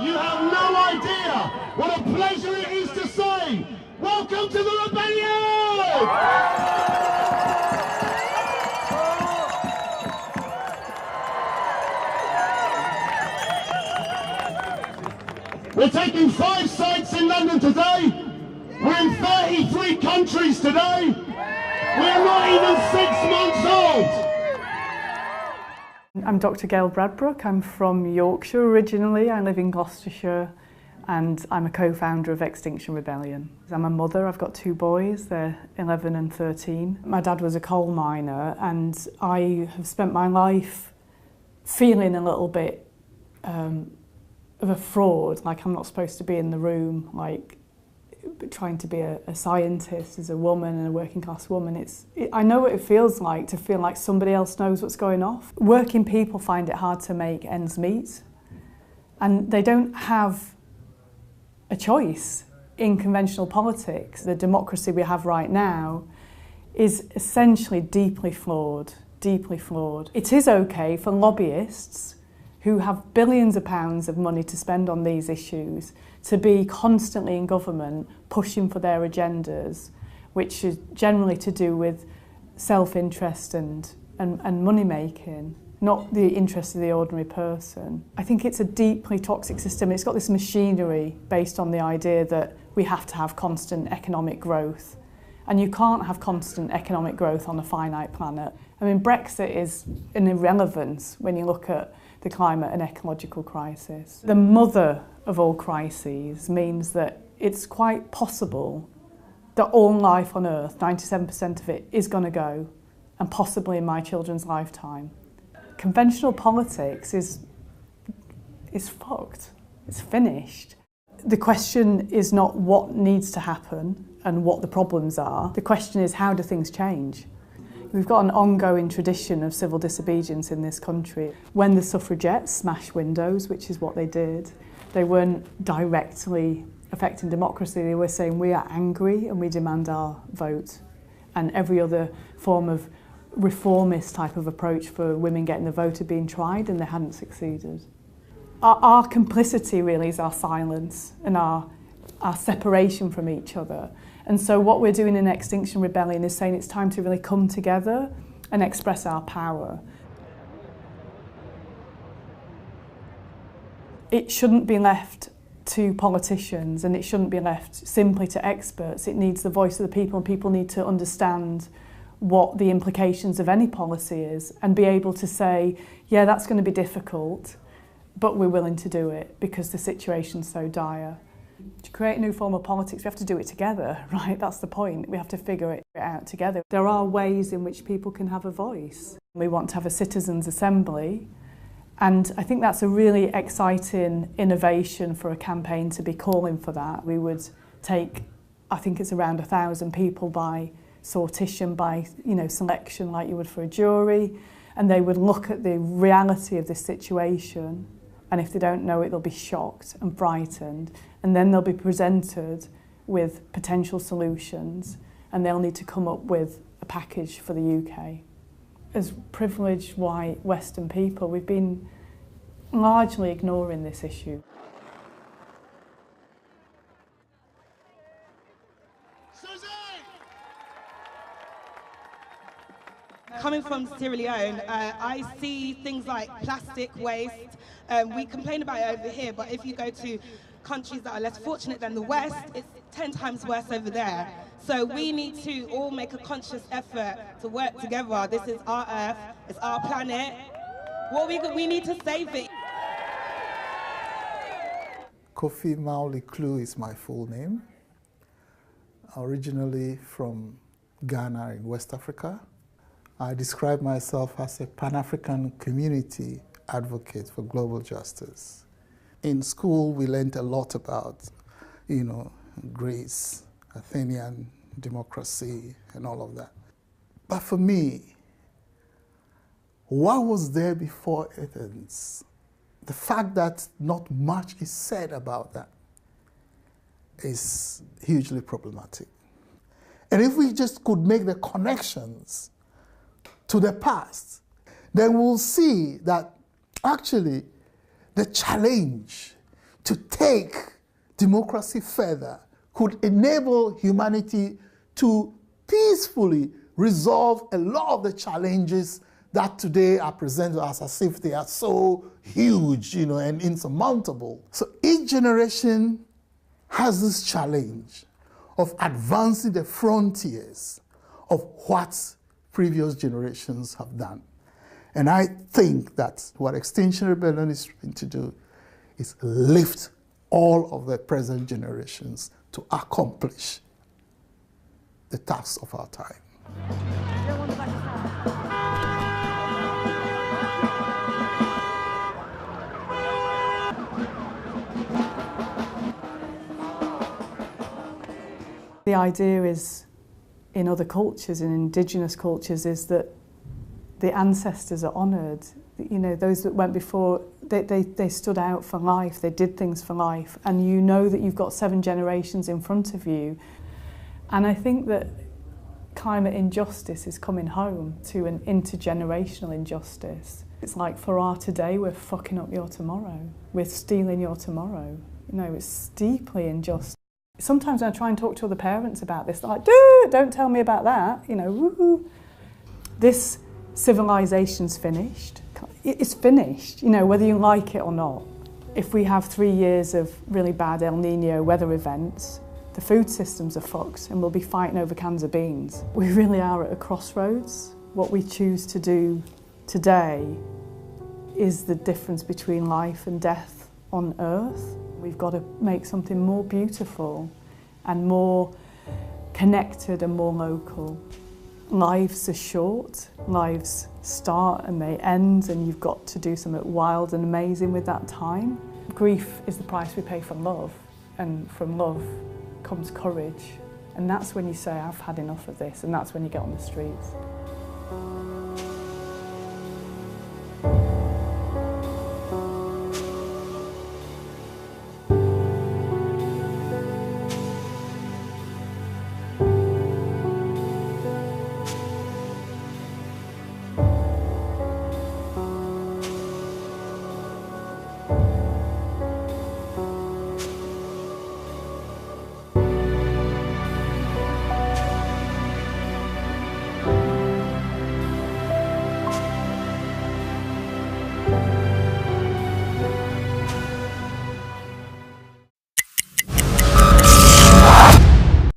You have no idea what a pleasure it is to say, welcome to the rebellion! We're taking 5 sites in London today. We're in 33 countries today. We're not even 6 months old. I'm Dr. Gail Bradbrook. I'm from Yorkshire originally. I live in Gloucestershire and I'm a co-founder of Extinction Rebellion. I'm a mother. I've got 2 boys. They're 11 and 13. My dad was a coal miner and I have spent my life feeling a little bit of a fraud, like I'm not supposed to be in the room, like trying to be a scientist as a woman and a working class woman. I know what it feels like to feel like somebody else knows what's going off. Working people find it hard to make ends meet and they don't have a choice in conventional politics. The democracy we have right now is essentially deeply flawed, deeply flawed. It is okay for lobbyists who have billions of pounds of money to spend on these issues to be constantly in government pushing for their agendas, which is generally to do with self-interest and money making, not the interest of the ordinary person. I think it's a deeply toxic system. It's got this machinery based on the idea that we have to have constant economic growth. And you can't have constant economic growth on a finite planet. I mean, Brexit is an irrelevance when you look at the climate and ecological crisis. The mother of all crises means that it's quite possible that all life on Earth, 97% of it, is going to go, and possibly in my children's lifetime. Conventional politics is fucked. It's finished. The question is not what needs to happen and what the problems are. The question is, how do things change? We've got an ongoing tradition of civil disobedience in this country. When the suffragettes smashed windows, which is what they did, they weren't directly affecting democracy. They were saying, we are angry and we demand our vote. And every other form of reformist type of approach for women getting the vote had been tried and they hadn't succeeded. Our complicity really is our silence and our separation from each other. And so what we're doing in Extinction Rebellion is saying it's time to really come together and express our power. It shouldn't be left to politicians and it shouldn't be left simply to experts. It needs the voice of the people, and people need to understand what the implications of any policy is and be able to say, yeah, that's going to be difficult, but we're willing to do it because the situation's so dire. To create a new form of politics, we have to do it together, right? That's the point. We have to figure it out together. There are ways in which people can have a voice. We want to have a citizens' assembly, and I think that's a really exciting innovation for a campaign to be calling for that. We would take, I think it's around 1,000 people by sortition, by selection like you would for a jury, and they would look at the reality of this situation, and if they don't know it, they'll be shocked and frightened, and then they'll be presented with potential solutions, and they'll need to come up with a package for the UK. As privileged white Western people, we've been largely ignoring this issue. Coming from Sierra Leone, I see things like plastic waste. We complain about it over here, but if you go to countries that are less fortunate than the West, it's 10 times worse over there. So we need to all make a conscious effort to work together. This is our Earth, it's our planet. We need to save it. Kofi Mao-Liclou is my full name. Originally from Ghana in West Africa. I describe myself as a Pan-African community advocate for global justice. In school, we learned a lot about, Greece, Athenian democracy, and all of that. But for me, what was there before Athens? The fact that not much is said about that is hugely problematic. And if we just could make the connections to the past, then we'll see that actually the challenge to take democracy further, could enable humanity to peacefully resolve a lot of the challenges that today are presented as if they are so huge, and insurmountable. So each generation has this challenge of advancing the frontiers of what previous generations have done. And I think that what Extinction Rebellion is trying to do is lift all of the present generations to accomplish the tasks of our time. The idea is, in other cultures, in indigenous cultures, is that the ancestors are honoured. Those that went before, they stood out for life, they did things for life, and you know that you've got 7 generations in front of you. And I think that climate injustice is coming home to an intergenerational injustice. It's like, for our today, we're fucking up your tomorrow. We're stealing your tomorrow. It's deeply unjust. Sometimes when I try and talk to other parents about this, they're like, dude, don't tell me about that, woohoo. This civilization's finished. It's finished, whether you like it or not. If we have 3 years of really bad El Nino weather events, the food systems are fucked and we'll be fighting over cans of beans. We really are at a crossroads. What we choose to do today is the difference between life and death on Earth. We've got to make something more beautiful and more connected and more local. Lives are short, lives start and they end, and you've got to do something wild and amazing with that time. Grief is the price we pay for love, and from love comes courage. And that's when you say, I've had enough of this, and that's when you get on the streets.